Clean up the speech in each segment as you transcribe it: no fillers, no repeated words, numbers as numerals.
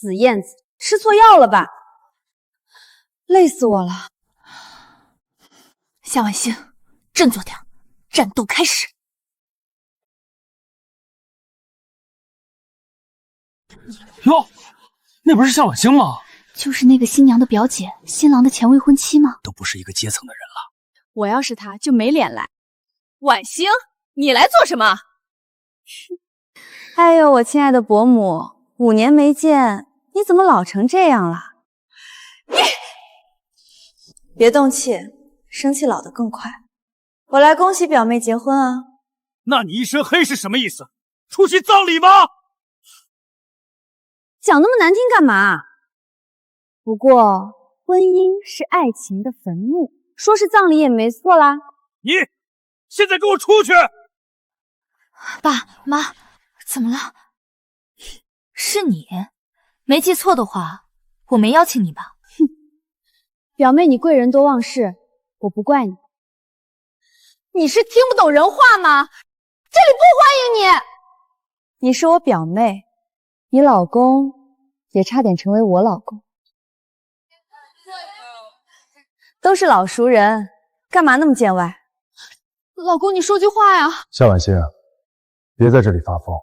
死燕子，吃错药了吧？累死我了！夏婉星，振作点，战斗开始！哟，那不是夏婉星吗？就是那个新娘的表姐，新郎的前未婚妻吗？都不是一个阶层的人了。我要是他，就没脸来。婉星，你来做什么？哎呦，我亲爱的伯母，5年没见，你怎么老成这样了？你别动气，生气老得更快。我来恭喜表妹结婚啊！那你一身黑是什么意思？出席葬礼吗？讲那么难听干嘛？不过婚姻是爱情的坟墓，说是葬礼也没错啦。你现在给我出去！爸妈，怎么了？是你？没记错的话，我没邀请你吧？哼，表妹你贵人多忘事，我不怪你。你是听不懂人话吗？这里不欢迎你。你是我表妹，你老公也差点成为我老公。都是老熟人，干嘛那么见外？老公，你说句话呀！夏婉星，别在这里发疯，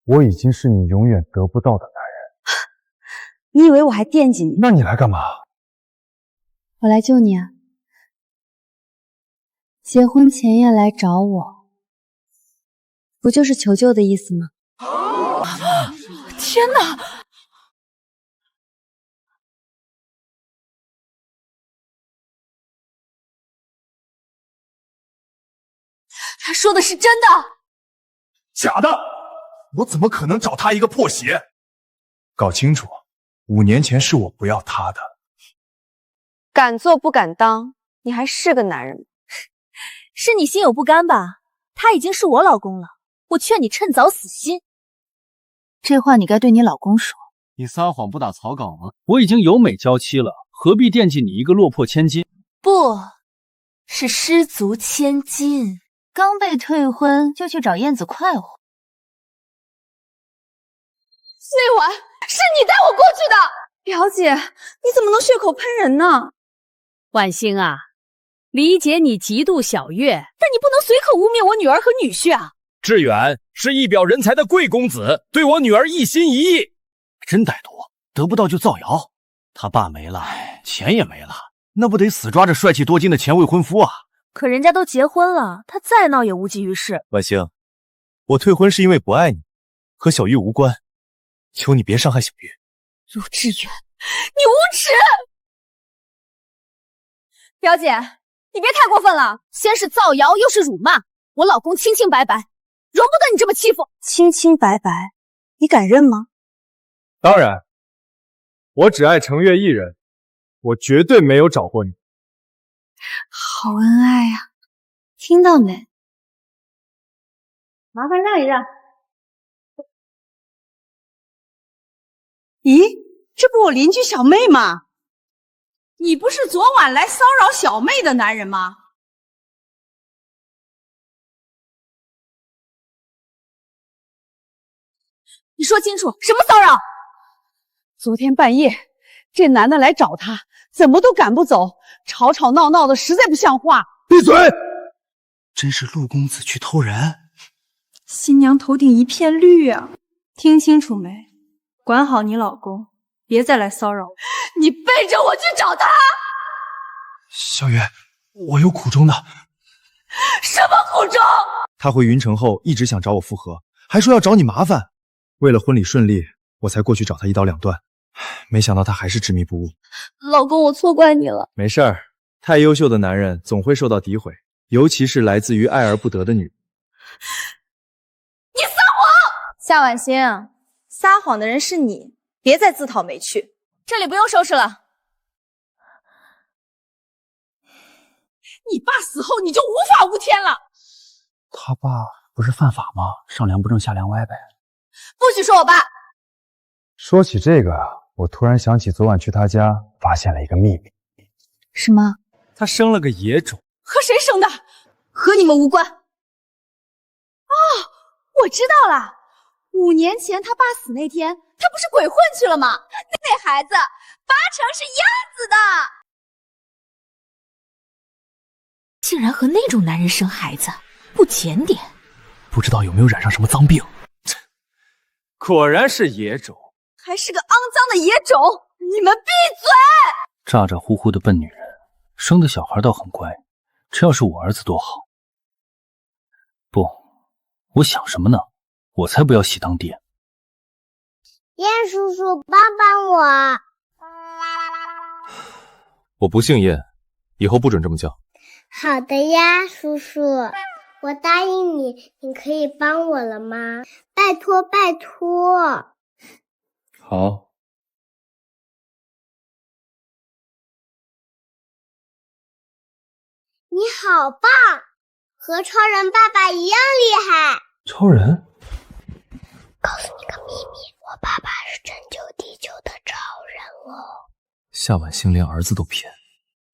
我已经是你永远得不到的男人。你以为我还惦记你？那你来干嘛？我来救你啊！结婚前夜来找我，不就是求救的意思吗？天哪！他说的是真的？假的！我怎么可能找他一个破鞋？搞清楚，5年前是我不要他的。敢做不敢当，你还是个男人吗？是你心有不甘吧？他已经是我老公了，我劝你趁早死心。这话你该对你老公说。你撒谎不打草稿吗？我已经有美娇妻了，何必惦记你一个落魄千金？不，是失足千金。刚被退婚就去找燕子快活。那晚是你带我过去的。表姐，你怎么能血口喷人呢？婉星啊，理解你嫉妒小月，但你不能随口污蔑我女儿和女婿啊！志远是一表人才的贵公子，对我女儿一心一意，真歹毒，得不到就造谣。他爸没了，钱也没了，那不得死抓着帅气多金的前未婚夫啊！可人家都结婚了，他再闹也无济于事。婉星，我退婚是因为不爱你，和小玉无关，求你别伤害小玉。陆志远，你无耻！表姐，你别太过分了，先是造谣，又是辱骂，我老公清清白白，容不得你这么欺负。清清白白，你敢认吗？当然，我只爱程月一人，我绝对没有找过你。好恩爱呀，听到没？麻烦让一让。咦，这不我邻居小妹吗？你不是昨晚来骚扰小妹的男人吗？你说清楚，什么骚扰？昨天半夜，这男的来找她，怎么都赶不走，吵吵闹闹的，实在不像话。闭嘴！真是陆公子去偷人。新娘头顶一片绿啊！听清楚没？管好你老公，别再来骚扰我。你背着我去找他！小月，我有苦衷的。什么苦衷？他回云城后一直想找我复合，还说要找你麻烦。为了婚礼顺利，我才过去找他一刀两断。没想到他还是执迷不悟。老公，我错怪你了。没事儿，太优秀的男人总会受到诋毁，尤其是来自于爱而不得的女人。你撒谎！夏婉星，撒谎的人是你，别再自讨没趣。这里不用收拾了。你爸死后你就无法无天了。他爸不是犯法吗？上梁不正下梁歪呗。不许说我爸。说起这个，我突然想起昨晚去他家发现了一个秘密。什么？他生了个野种。和谁生的？和你们无关。哦，我知道了。5年前他爸死那天，他不是鬼混去了吗？那孩子八成是鸭子的。竟然和那种男人生孩子，不检点，不知道有没有染上什么脏病。果然是野种，还是个肮脏的野种！你们闭嘴！咋咋呼呼的笨女人，生的小孩倒很乖，这要是我儿子多好。不，我想什么呢？我才不要喜当爹。叶叔叔，帮帮我！我不姓叶，以后不准这么叫。好的呀，叔叔，我答应你，你可以帮我了吗？拜托，拜托。好。你好棒，和超人爸爸一样厉害。超人？告诉你个秘密，我爸爸是拯救地球的超人哦。夏婉星连儿子都骗，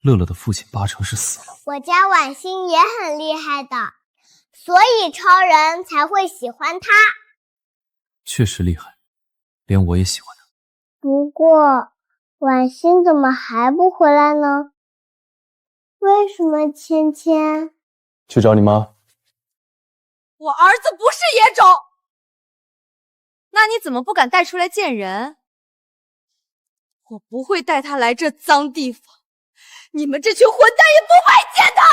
乐乐的父亲八成是死了。我家婉星也很厉害的，所以超人才会喜欢他。确实厉害，连我也喜欢他。不过，婉星怎么还不回来呢？为什么芊芊？去找你妈。我儿子不是野种，那你怎么不敢带出来见人？我不会带他来这脏地方，你们这群混蛋也不配见他！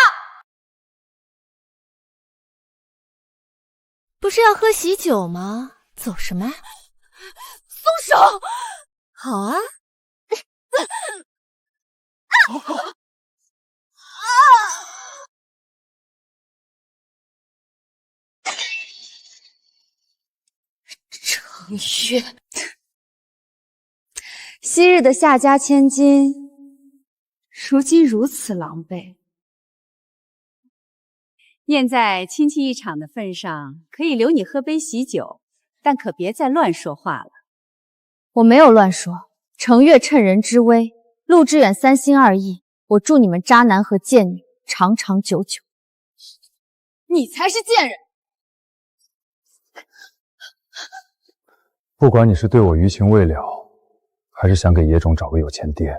不是要喝喜酒吗？走什么？松手！好啊。程月，昔日的夏家千金，如今如此狼狈。念在亲戚一场的份上，可以留你喝杯喜酒，但可别再乱说话了。我没有乱说，程月趁人之危，陆之远三心二意，我祝你们渣男和贱女长长久久。你才是贱人！不管你是对我余情未了，还是想给野种找个有钱爹，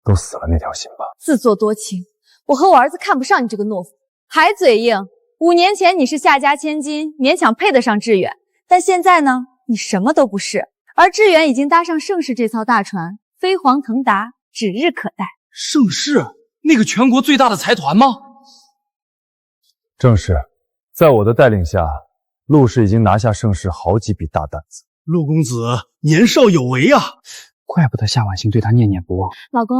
都死了那条心吧。自作多情，我和我儿子看不上你这个懦夫，还嘴硬。5年前你是夏家千金，勉强配得上致远，但现在呢，你什么都不是。而致远已经搭上盛世这艘大船，飞黄腾达，指日可待。盛世，那个全国最大的财团吗？正是，在我的带领下，陆氏已经拿下盛世好几笔大单子。陆公子年少有为啊，怪不得夏婉星对他念念不忘。老公，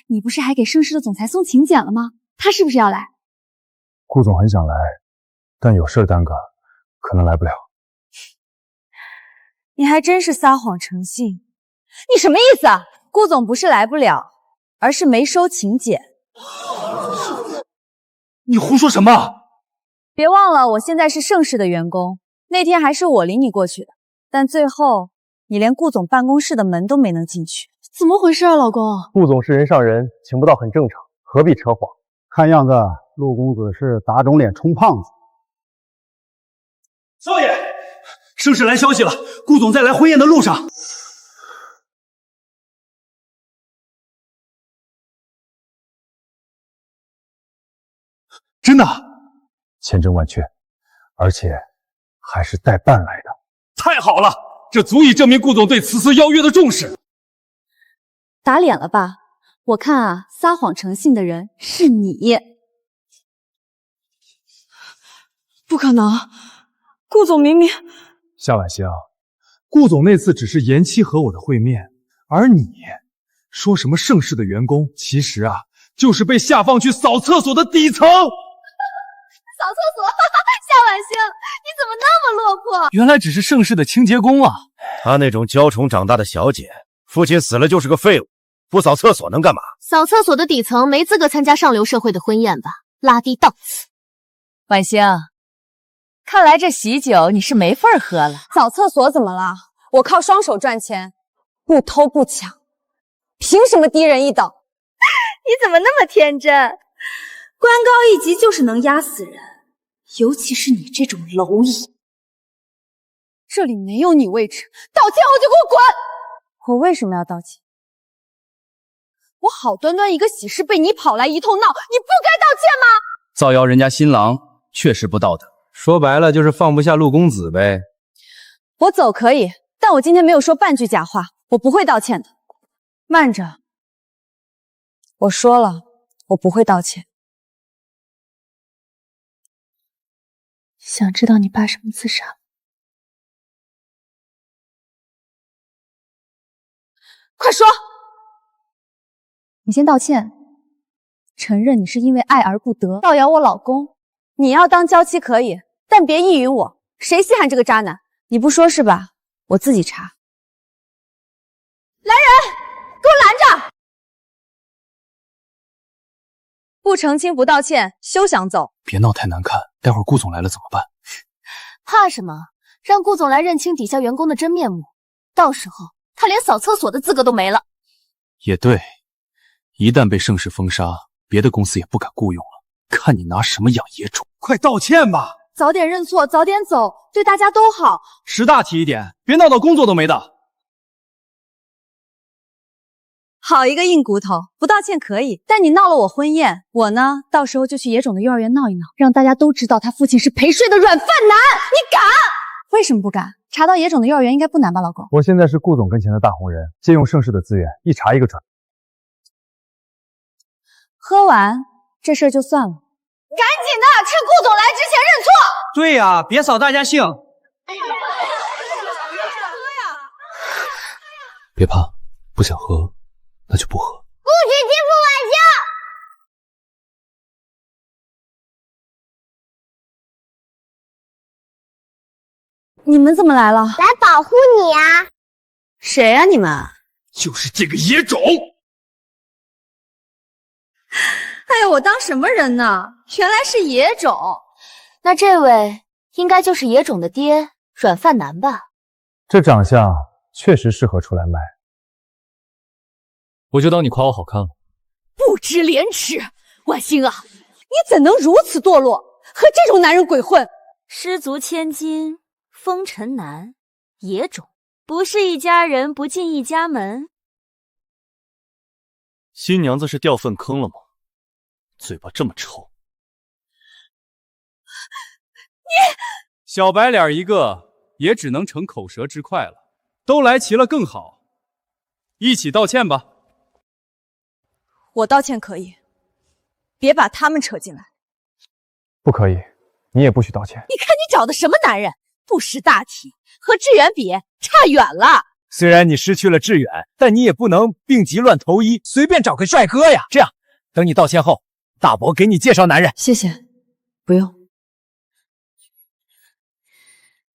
你不是还给盛世的总裁送请柬了吗？他是不是要来？顾总很想来，但有事耽搁，可能来不了。你还真是撒谎成性，你什么意思啊？顾总不是来不了，而是没收请柬。你胡说什么？别忘了，我现在是盛世的员工，那天还是我领你过去的，但最后你连顾总办公室的门都没能进去，怎么回事啊，老公？顾总是人上人，请不到很正常，何必扯谎？看样子陆公子是打肿脸充胖子。少爷，盛世来消息了，顾总在来婚宴的路上。真的？千真万确，而且还是代办来的。太好了，这足以证明顾总对此次邀约的重视。打脸了吧？我看啊，撒谎成性的人是你。不可能，顾总明明……夏婉星，顾总那次只是延期和我的会面，而你说什么盛世的员工，其实啊，就是被下放去扫厕所的底层。扫厕所，夏婉星，你怎么那么落魄？原来只是盛世的清洁工啊！她那种娇宠长大的小姐，父亲死了就是个废物，不扫厕所能干嘛？扫厕所的底层没资格参加上流社会的婚宴吧？拉低档次。婉星，看来这喜酒你是没份喝了。扫厕所怎么了？我靠双手赚钱，不偷不抢，凭什么低人一等？你怎么那么天真？官高一级就是能压死人，尤其是你这种蝼蚁。这里没有你位置，道歉后就给我滚！我为什么要道歉？我好端端一个喜事被你跑来一通闹，你不该道歉吗？造谣人家新郎确实不道德，说白了就是放不下陆公子呗。我走可以，但我今天没有说半句假话，我不会道歉的。慢着，我说了，我不会道歉。想知道你爸什么自杀？快说！你先道歉，承认你是因为爱而不得，造谣我老公。你要当娇妻可以，但别意淫我。谁稀罕这个渣男？你不说是吧？我自己查。来人，给我拦着！不澄清不道歉，休想走！别闹太难看，待会儿顾总来了怎么办？怕什么？让顾总来认清底下员工的真面目，到时候他连扫厕所的资格都没了。也对，一旦被盛世封杀，别的公司也不敢雇佣了。看你拿什么养野种！快道歉吧！早点认错，早点走，对大家都好。识大体一点，别闹到工作都没的。好一个硬骨头，不道歉可以，但你闹了我婚宴，我呢，到时候就去野种的幼儿园闹一闹，让大家都知道他父亲是陪睡的软饭男。你敢？为什么不敢？查到野种的幼儿园应该不难吧，老公？我现在是顾总跟前的大红人，借用盛世的资源，一查一个准。喝完这事儿就算了，赶紧的，趁顾总来之前认错。对呀，别扫大家兴。别怕，不想喝那就不喝。不许欺负晚香！你们怎么来了？来保护你呀！谁呀你们？就是这个野种！哎呀，我当什么人呢？原来是野种。那这位应该就是野种的爹，软饭男吧？这长相确实适合出来卖。我就当你夸我好看了。不知廉耻！婉欣啊，你怎能如此堕落，和这种男人鬼混？失足千金，风尘男，野种，不是一家人不进一家门。新娘子是掉粪坑了吗？嘴巴这么臭。小白脸一个，也只能逞口舌之快了。都来齐了更好，一起道歉吧。我道歉可以，别把他们扯进来。不可以，你也不许道歉。你看你找的什么男人，不识大体，和志远比差远了。虽然你失去了志远，但你也不能病急乱投医，随便找个帅哥呀。这样，等你道歉后，大伯给你介绍男人。谢谢，不用。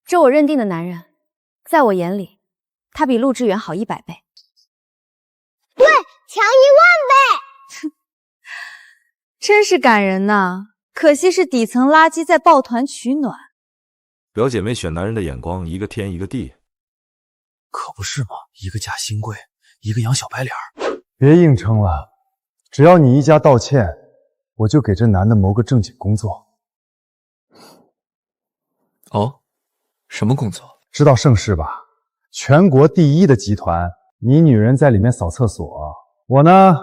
这我认定的男人，在我眼里，他比陆志远好100倍。对，强10000倍！真是感人呐！可惜是底层垃圾在抱团取暖。表姐妹选男人的眼光，一个天一个地。可不是嘛，一个嫁新贵，一个养小白脸。别硬撑了，只要你一家道歉，我就给这男的谋个正经工作。哦，什么工作？知道盛世吧？全国第1的集团，你女人在里面扫厕所，我呢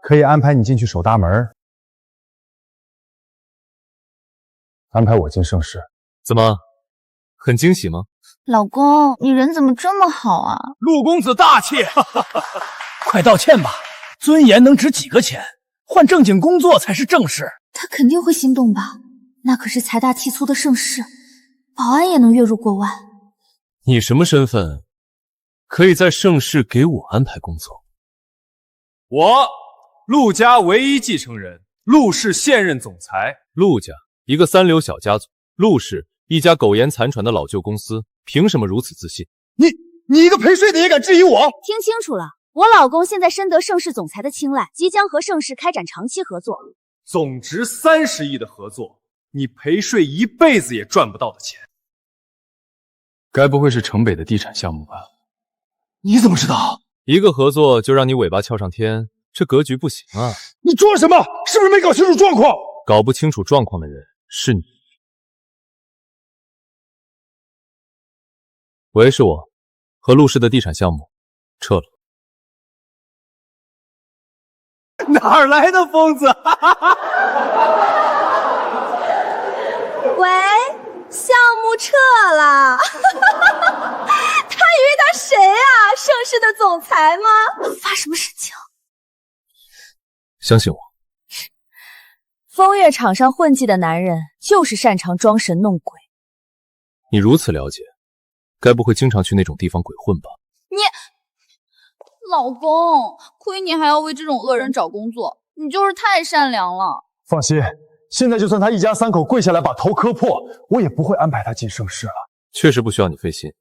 可以安排你进去守大门，安排我进盛世。怎么，很惊喜吗？老公，你人怎么这么好啊？陆公子大气，快道歉吧！尊严能值几个钱？换正经工作才是正事。他肯定会心动吧？那可是财大气粗的盛世，保安也能月入过万。你什么身份？可以在盛世给我安排工作？我陆家唯一继承人，陆氏现任总裁。陆家一个三流小家族，陆氏一家苟延残喘的老旧公司，凭什么如此自信？你一个陪睡的也敢质疑我？听清楚了，我老公现在深得盛世总裁的青睐，即将和盛世开展长期合作，总值30亿的合作，你陪睡一辈子也赚不到的钱。该不会是城北的地产项目吧？你怎么知道？一个合作就让你尾巴翘上天，这格局不行啊！你装什么？是不是没搞清楚状况？搞不清楚状况的人是你。喂，是我，和陆氏的地产项目撤了。哪儿来的疯子？喂，项目撤了。他以为他谁啊？盛世的总裁吗？发什么事情？相信我，风月场上混迹的男人就是擅长装神弄鬼。你如此了解，该不会经常去那种地方鬼混吧？你，老公，亏你还要为这种恶人找工作，你就是太善良了。放心，现在就算他一家3口跪下来把头磕破，我也不会安排他进盛世了。确实不需要你费心，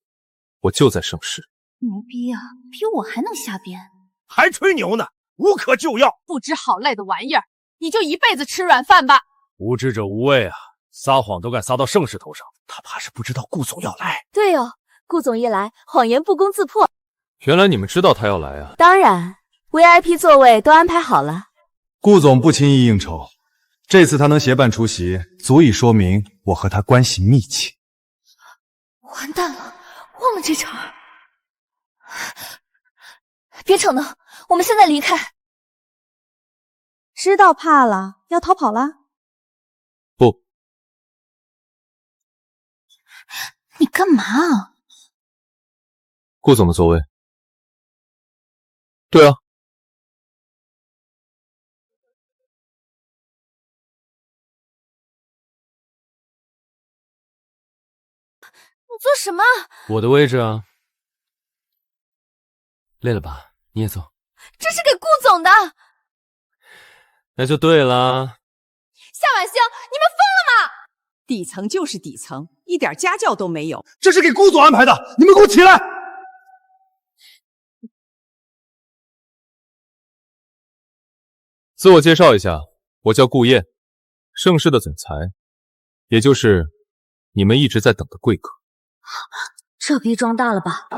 我就在盛世。牛逼啊，比我还能瞎编，还吹牛呢，无可救药，不知好赖的玩意儿，你就一辈子吃软饭吧。无知者无畏啊！撒谎都敢撒到盛世头上，他怕是不知道顾总要来。对哦，顾总一来，谎言不攻自破。原来你们知道他要来啊？当然 ，VIP 座位都安排好了。顾总不轻易应酬，这次他能协办出席，足以说明我和他关系密切。完蛋了，忘了这茬。别逞能，我们现在离开。知道怕了，要逃跑了？不。你干嘛啊？顾总的座位。对啊。你做什么？我的位置啊。累了吧？你也坐。这是给顾总的。那就对了。夏婉星，你们疯了吗？底层就是底层，一点家教都没有。这是给顾总安排的，你们给我起来！自我介绍一下，我叫顾燕，盛世的总裁，也就是你们一直在等的贵客。这逼装大了吧？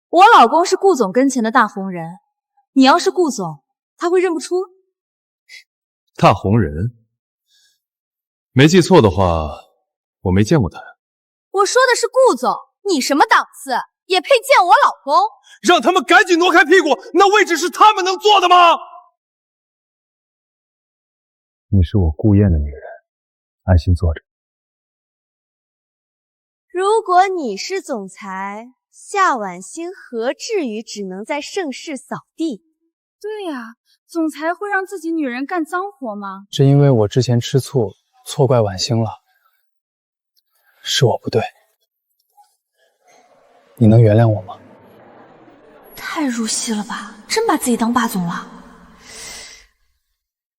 我老公是顾总跟前的大红人，你要是顾总，他会认不出？大红人？没记错的话，我没见过他呀。我说的是顾总，你什么档次，也配见我老公？让他们赶紧挪开屁股，那位置是他们能坐的吗？你是我顾燕的女人，安心坐着。如果你是总裁，夏婉星何至于只能在盛世扫地？对呀，总裁会让自己女人干脏活吗？是因为我之前吃醋，错怪婉星了，是我不对，你能原谅我吗？太入戏了吧，真把自己当霸总了。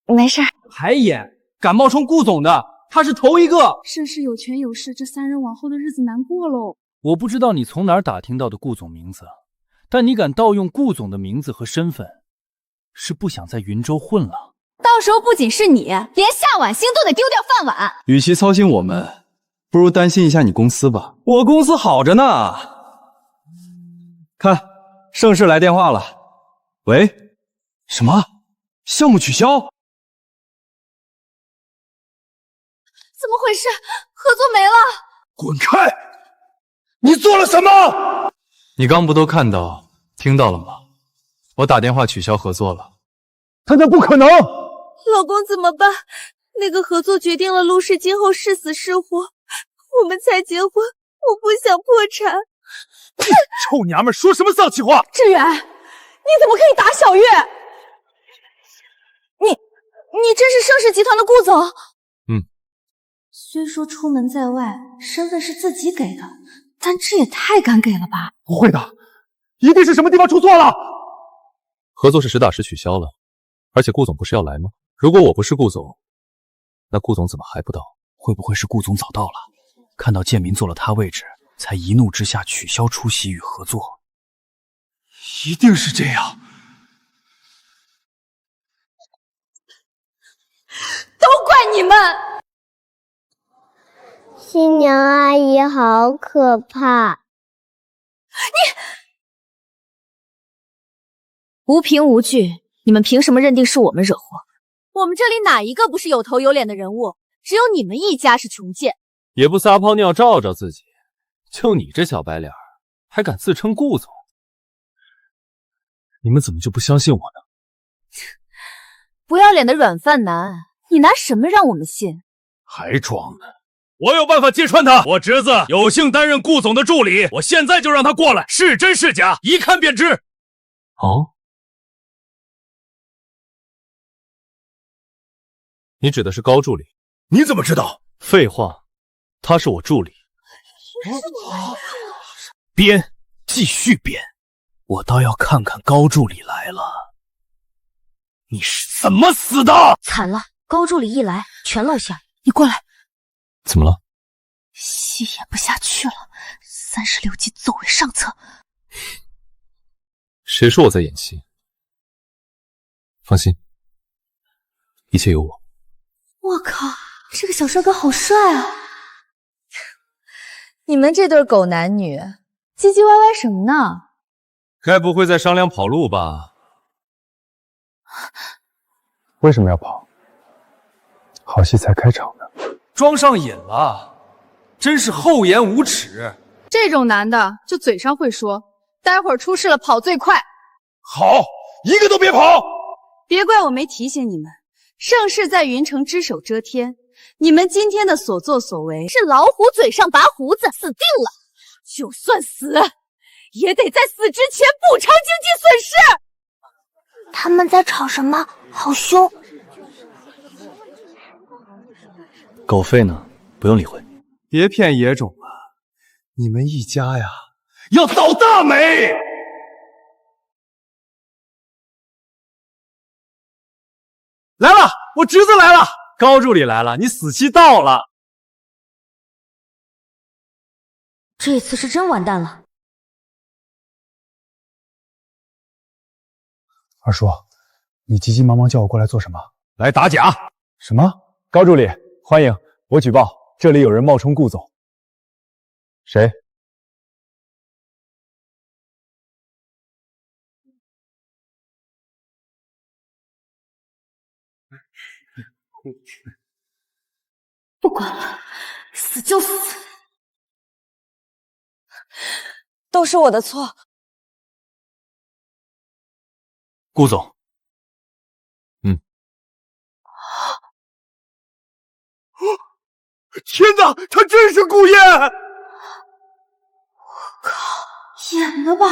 没事儿，还演，敢冒充顾总的，他是头一个。盛世有权有势，这3人往后的日子难过喽。我不知道你从哪儿打听到的顾总名字，但你敢盗用顾总的名字和身份，是不想在云州混了。到时候不仅是你，连夏婉星都得丢掉饭碗。与其操心我们，不如担心一下你公司吧。我公司好着呢。看，盛世来电话了。喂，什么？项目取消？怎么回事？合作没了？滚开！你做了什么？你刚不都看到、听到了吗？我打电话取消合作了。那不可能！老公怎么办？那个合作决定了陆氏今后是死是活，我们才结婚，我不想破产。臭娘们，说什么丧气话！志远，你怎么可以打小月？你真是盛世集团的顾总？嗯。虽说出门在外，身份是自己给的，但这也太敢给了吧？不会的，一定是什么地方出错了。合作是实打实取消了，而且顾总不是要来吗？如果我不是顾总，那顾总怎么还不到？会不会是顾总早到了，看到建民坐了他位置，才一怒之下取消出席与合作？一定是这样。都怪你们！新娘阿姨好可怕！无凭无据，你们凭什么认定是我们惹祸？我们这里哪一个不是有头有脸的人物？只有你们一家是穷贱。也不撒泡尿照照自己，就你这小白脸，还敢自称顾总？你们怎么就不相信我呢？不要脸的软饭男，你拿什么让我们信？还装呢！我有办法揭穿他。我侄子有幸担任顾总的助理，我现在就让他过来，是真是假，一看便知。哦，你指的是高助理？你怎么知道？废话，他是我助理。编，继续编，我倒要看看高助理来了，你是怎么死的？惨了，高助理一来全露馅。你过来。怎么了？戏演不下去了，36集走为上策。谁说我在演戏？放心，一切有我。我靠，这个小帅哥好帅啊！你们这对狗男女唧唧歪歪什么呢？该不会在商量跑路吧？为什么要跑？好戏才开场呢。装上瘾了，真是厚颜无耻。这种男的就嘴上会说，待会儿出事了跑最快。好，一个都别跑！别怪我没提醒你们，盛世在云城只手遮天，你们今天的所作所为是老虎嘴上拔胡子，死定了！就算死，也得在死之前补偿经济损失。他们在吵什么？好凶！狗吠呢，不用理会。别骗野种了，你们一家呀，要倒大霉！来了，我侄子来了，高助理来了，你死期到了。这次是真完蛋了。二叔，你急急忙忙叫我过来做什么？来打假。什么？高助理，欢迎，我举报，这里有人冒充顾总。谁？不管了，死就死。都是我的错。顾总。天哪，他真是顾燕！我靠，演的吧？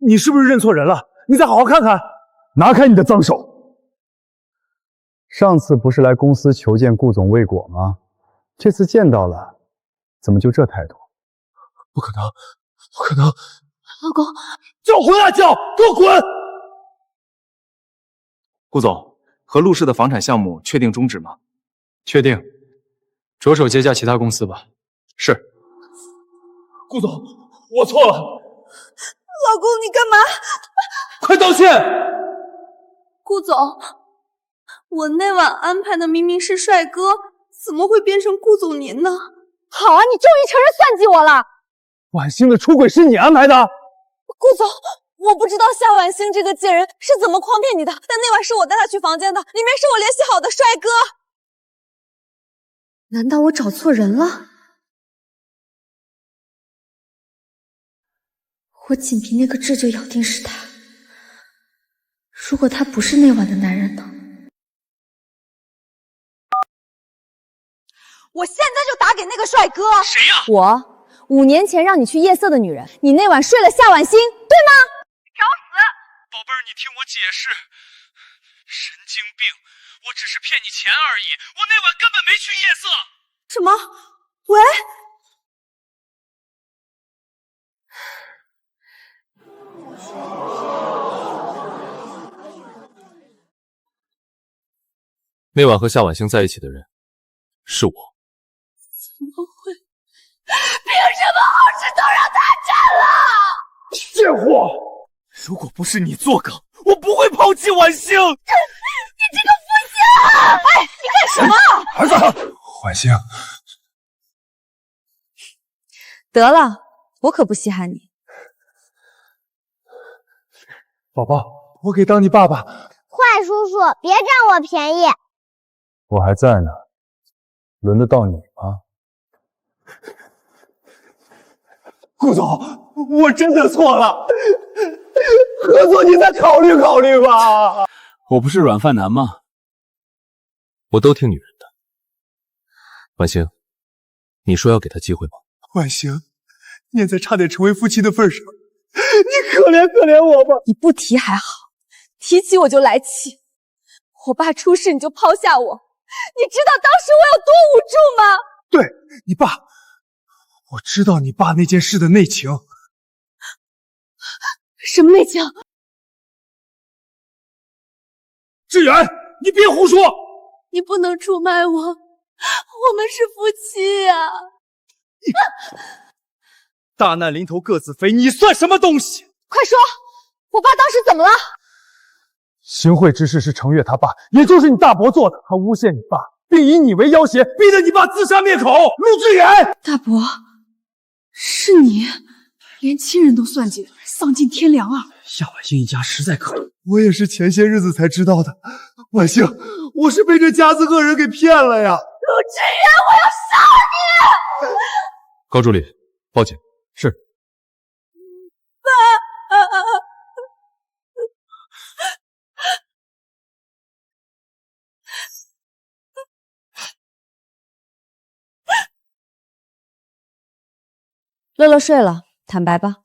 你是不是认错人了？你再好好看看。拿开你的脏手！上次不是来公司求见顾总未果吗？这次见到了，怎么就这态度？不可能，不可能！老公，叫混啊叫！给我滚！顾总，和陆氏的房产项目确定终止吗？确定。着手接洽其他公司吧。是。顾总，我错了。老公，你干嘛？快道歉！顾总，我那晚安排的明明是帅哥，怎么会变成顾总您呢？好啊，你终于承认算计我了。婉星的出轨是你安排的？顾总，我不知道夏婉星这个贱人是怎么诓骗你的，但那晚是我带她去房间的，里面是我联系好的帅哥。难道我找错人了？我仅凭那个痣就咬定是他。如果他不是那晚的男人呢？我现在就打给那个帅哥。谁呀？我5年前让你去夜色的女人，你那晚睡了夏婉星，对吗？找死！宝贝儿，你听我解释。神经病！我只是骗你钱而已，我那晚根本没去夜色。什么？喂？那晚和夏婉星在一起的人是我。怎么会？凭什么好事都让他占了？贱货！如果不是你作梗，我不会抛弃婉星。你这个负心汉！哎，你干什么？儿子，婉星，得了，我可不稀罕你。宝宝，我给当你爸爸。坏叔叔，别占我便宜。我还在呢，轮得到你吗？顾总，我真的错了，何总，你再考虑考虑吧。我不是软饭男吗？我都听女人的。婉星，你说要给他机会吗？婉星，念在差点成为夫妻的份上，你可怜可怜我吧。你不提还好，提起我就来气。我爸出事你就抛下我，你知道当时我有多无助吗？对，你爸，我知道你爸那件事的内情。什么内情？志远，你别胡说！你不能出卖我，我们是夫妻呀！大难临头各自飞，你算什么东西？快说，我爸当时怎么了？行贿之事是程月他爸，也就是你大伯做的，他诬陷你爸，并以你为要挟，逼得你爸自杀灭口。陆志远，大伯，是你，连亲人都算计，丧尽天良啊！夏婉星一家实在可恶，我也是前些日子才知道的。婉星，我是被这家子恶人给骗了呀！陆志远，我要杀你！高助理，报警。是。乐乐睡了，坦白吧。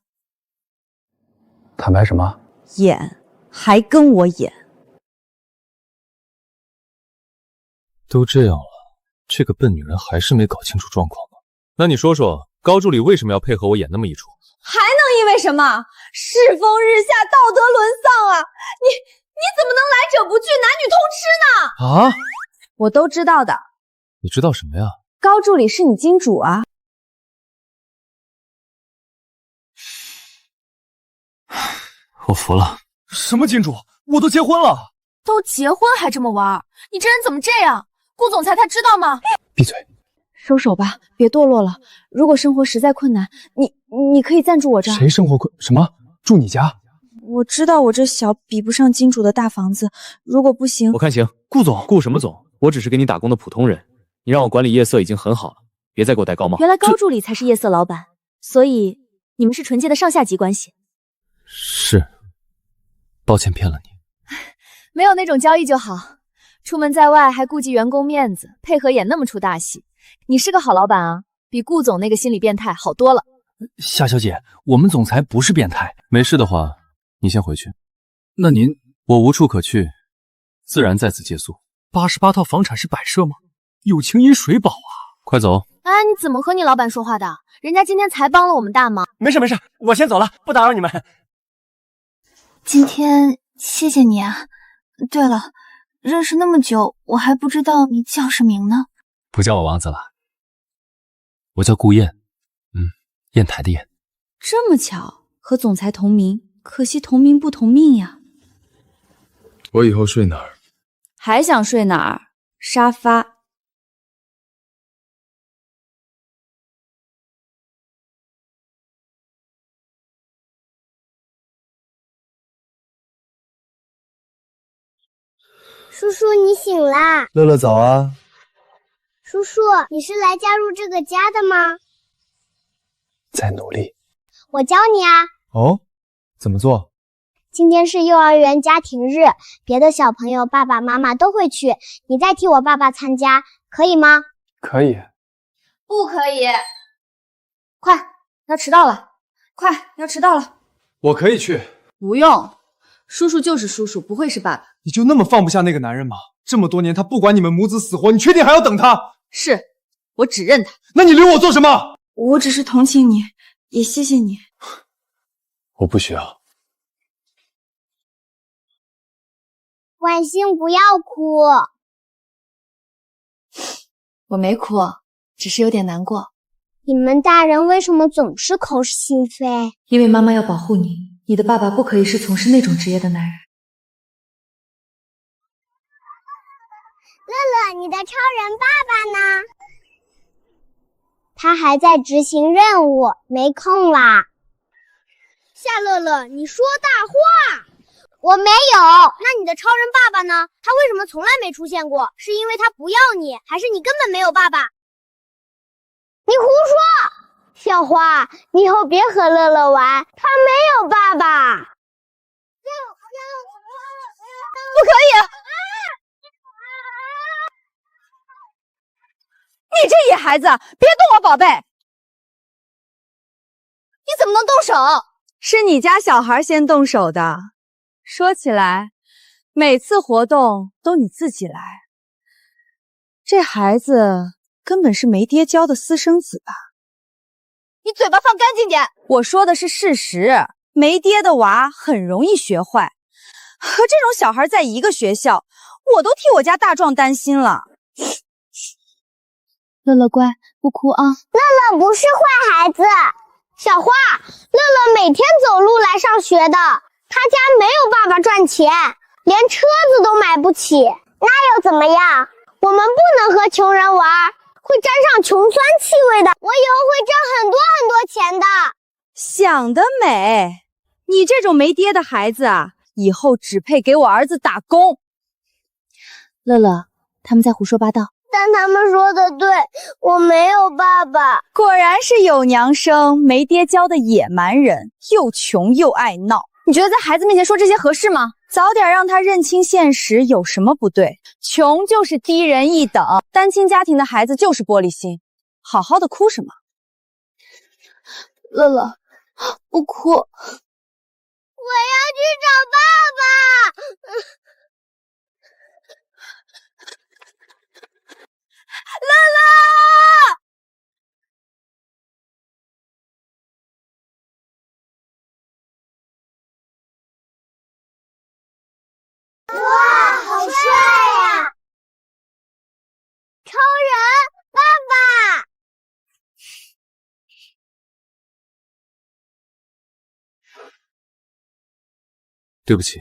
坦白什么？演，还跟我演。都这样了，这个笨女人还是没搞清楚状况吗？那你说说，高助理为什么要配合我演那么一出？还能因为什么？世风日下，道德沦丧啊！你怎么能来者不拒，男女通吃呢？啊？我都知道的。你知道什么呀？高助理是你金主啊。我服了。什么金主？我都结婚了。都结婚还这么玩？你这人怎么这样？顾总裁他知道吗？闭嘴！收手吧，别堕落了。如果生活实在困难，你可以暂住我这儿。谁生活困？什么？住你家？我知道我这小比不上金主的大房子，如果不行，我看行。顾总，顾什么总？我只是给你打工的普通人，你让我管理夜色已经很好了，别再给我戴高帽。原来高助理才是夜色老板，所以你们是纯洁的上下级关系。是，抱歉骗了你。没有那种交易就好。出门在外还顾及员工面子，配合演那么出大戏。你是个好老板啊，比顾总那个心理变态好多了。夏小姐，我们总裁不是变态。没事的话，你先回去。那您，我无处可去，自然在此借宿。88套房产是摆设吗？有情饮水饱啊！快走。哎，你怎么和你老板说话的？人家今天才帮了我们大忙。没事没事，我先走了，不打扰你们。今天谢谢你啊。对了，认识那么久，我还不知道你叫什么名呢？不叫我王子了，我叫顾砚，砚台的砚。这么巧，和总裁同名，可惜同名不同命呀。我以后睡哪儿？还想睡哪儿？沙发。叔叔，你醒啦！乐乐早啊！叔叔，你是来加入这个家的吗？在努力。我教你啊。哦，怎么做？今天是幼儿园家庭日，别的小朋友爸爸妈妈都会去，你代替我爸爸参加，可以吗？可以。不可以。快，要迟到了！快，要迟到了！我可以去。不用，叔叔就是叔叔，不会是爸爸。你就那么放不下那个男人吗？这么多年他不管你们母子死活，你确定还要等他？是，我只认他。那你留我做什么？我只是同情你，也谢谢你。我不需要。婉星，不要哭。我没哭，只是有点难过。你们大人为什么总是口是心非？因为妈妈要保护你，你的爸爸不可以是从事那种职业的男人。乐乐，你的超人爸爸呢？他还在执行任务，没空啦。夏乐乐，你说大话！我没有。那你的超人爸爸呢？他为什么从来没出现过？是因为他不要你，还是你根本没有爸爸？你胡说！小花，你以后别和乐乐玩，他没有爸爸。不可以！你这野孩子，别动我宝贝！你怎么能动手？是你家小孩先动手的。说起来，每次活动都你自己来，这孩子根本是没爹教的私生子吧？你嘴巴放干净点！我说的是事实，没爹的娃很容易学坏，和这种小孩在一个学校，我都替我家大壮担心了。乐乐乖，不哭啊。乐乐不是坏孩子。小花，乐乐每天走路来上学的，他家没有爸爸赚钱，连车子都买不起，那又怎么样？我们不能和穷人玩，会沾上穷酸气味的。我以后会挣很多很多钱的。想得美！你这种没爹的孩子啊，以后只配给我儿子打工。乐乐，他们在胡说八道。但他们说的对，我没有爸爸。果然是有娘生没爹教的野蛮人，又穷又爱闹。你觉得在孩子面前说这些合适吗？早点让他认清现实有什么不对？穷就是低人一等，单亲家庭的孩子就是玻璃心。好好的哭什么？乐乐，不哭。我要去找爸爸。乐乐！哇，好帅呀！超人爸爸！对不起，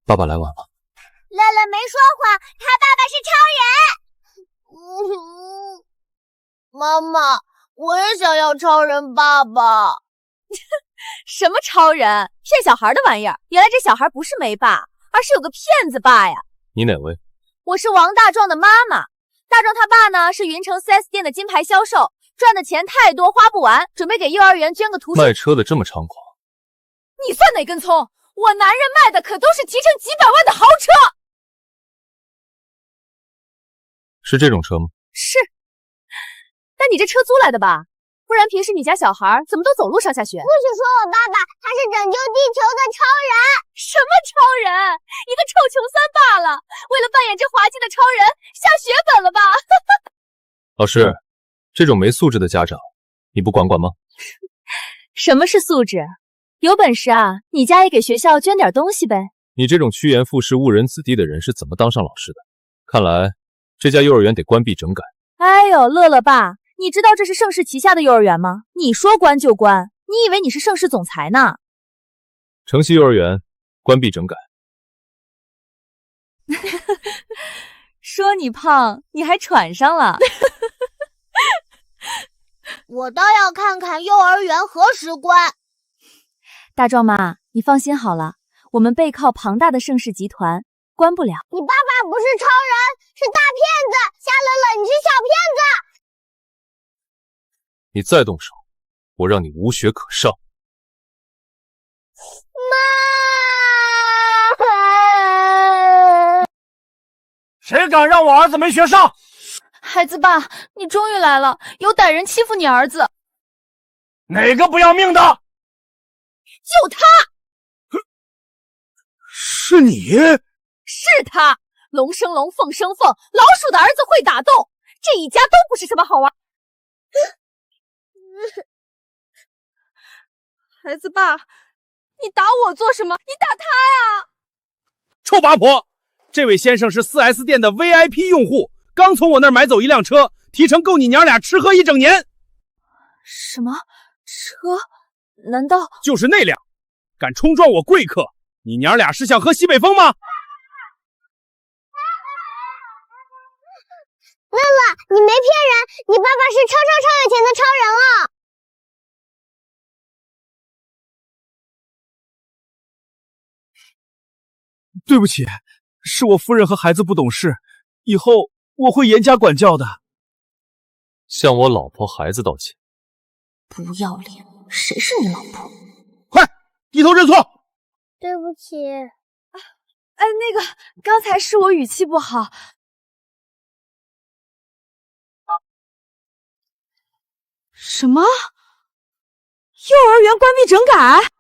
爸爸来晚了。乐乐没说谎，他爸爸是超人。妈妈，我也想要超人爸爸。什么超人？骗小孩的玩意儿！原来这小孩不是没爸，而是有个骗子爸呀！你哪位？我是王大壮的妈妈。大壮他爸呢是云城 4S 店的金牌销售，赚的钱太多花不完，准备给幼儿园捐个图书。卖车的这么猖狂？你算哪根葱？我男人卖的可都是提成几百万的豪车。是这种车吗？是。但你这车租来的吧？不然平时你家小孩怎么都走路上下学？不许说我爸爸，他是拯救地球的超人。什么超人？一个臭穷酸罢了。为了扮演这滑稽的超人，下血本了吧？老师，这种没素质的家长，你不管管吗？什么是素质？有本事啊，你家也给学校捐点东西呗。你这种趋炎附势、误人子弟的人是怎么当上老师的？看来这家幼儿园得关闭整改。哎呦，乐乐爸，你知道这是盛世旗下的幼儿园吗？你说关就关，你以为你是盛世总裁呢？城西幼儿园关闭整改。说你胖，你还喘上了。我倒要看看幼儿园何时关。大壮妈，你放心好了，我们背靠庞大的盛世集团，关不了。你爸爸不是超人，是大骗子！夏乐乐，你是小骗子！你再动手，我让你无学可上。妈！谁敢让我儿子没学上？孩子爸，你终于来了！有歹人欺负你儿子，哪个不要命的？就他！是你？是他！龙生龙，凤生凤，老鼠的儿子会打洞，这一家都不是什么好玩。孩子爸，你打我做什么？你打他呀！臭八婆，这位先生是 4S 店的 VIP 用户，刚从我那儿买走一辆车，提成够你娘俩吃喝一整年。什么车？难道就是那辆？敢冲撞我贵客，你娘俩是想喝西北风吗？乐乐，你没骗人，你爸爸是超有钱的超人啊！对不起，是我夫人和孩子不懂事，以后我会严加管教的。向我老婆孩子道歉。不要脸，谁是你老婆？快低头认错。对不起。那个，刚才是我语气不好。什么？幼儿园关闭整改？